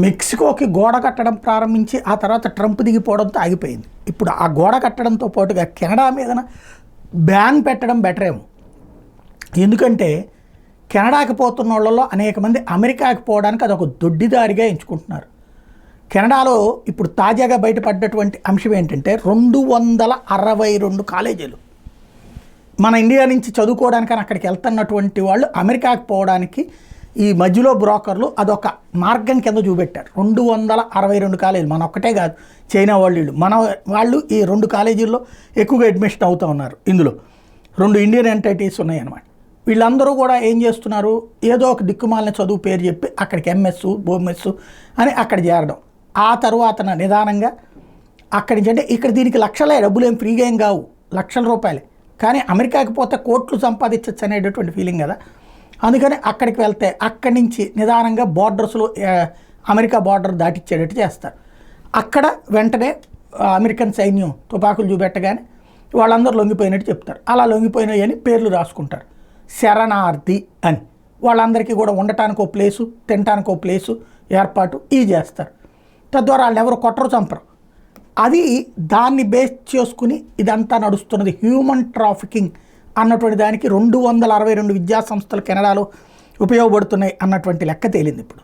మెక్సికోకి గోడ కట్టడం ప్రారంభించి ఆ తర్వాత ట్రంప్ దిగిపోవడంతో ఆగిపోయింది. ఇప్పుడు ఆ గోడ కట్టడంతో పాటుగా కెనడా మీదన బ్యాన్ పెట్టడం బెటర్ ఏమో. ఎందుకంటే కెనడాకి పోతున్న వాళ్ళలో అనేక మంది అమెరికాకి పోవడానికి అదొక దొడ్డిదారిగా ఎంచుకుంటున్నారు. కెనడాలో ఇప్పుడు తాజాగా బయటపడ్డటువంటి అంశం ఏంటంటే 262 కాలేజీలు మన ఇండియా నుంచి చదువుకోవడానికని అక్కడికి వెళ్తున్నటువంటి వాళ్ళు అమెరికాకి పోవడానికి ఈ మధ్యలో బ్రోకర్లు అదొక మార్గం కింద చూపెట్టారు. 262 కాలేజీలు, మన ఒక్కటే కాదు, చైనా వాళ్ళు ఈ 2 కాలేజీల్లో ఎక్కువగా అడ్మిషన్ అవుతూ ఉన్నారు. ఇందులో 2 ఇండియన్ ఎంటిటీస్ ఉన్నాయన్నమాట. వీళ్ళందరూ కూడా ఏం చేస్తున్నారు, ఏదో ఒక దిక్కుమాలిన చదువు పేరు చెప్పి అక్కడికి ఎంఎస్ బోఎంఎస్ అని అక్కడ చేరడం. ఆ తర్వాత నిదానంగా అక్కడి నుంచి, అంటే ఇక్కడ దీనికి లక్షలే, డబ్బులు ఏం ఫ్రీగా ఏం కావు, లక్షల రూపాయలే. కానీ అమెరికాకి పోతే కోట్లు సంపాదించవచ్చు అనేటటువంటి ఫీలింగ్ కదా. అందుకని అక్కడికి వెళ్తే అక్కడి నుంచి నిదానంగా బార్డర్స్లో అమెరికా బార్డర్ దాటిచ్చేటట్టు చేస్తారు. అక్కడ వెంటనే అమెరికన్ సైన్యం తుపాకులు చూపెట్టగానే వాళ్ళందరూ లొంగిపోయినట్టు చెప్తారు. అలా లొంగిపోయినాయి అని పేర్లు రాసుకుంటారు, శరణార్థి అని. వాళ్ళందరికీ కూడా ఉండటానికి ఓ ప్లేసు, తినటానికి ఓ ప్లేసు ఏర్పాటు ఇవి చేస్తారు. తద్వారా వాళ్ళు ఎవరు కొట్టరు, చంపరు. అది దాన్ని బేస్ చేసుకుని ఇదంతా నడుస్తున్నది. హ్యూమన్ ట్రాఫికింగ్ అన్నటువంటి దానికి 262 విద్యా సంస్థలు కెనడాలో ఉపయోగపడుతున్నాయి అన్నటువంటి లెక్క తేలింది ఇప్పుడు.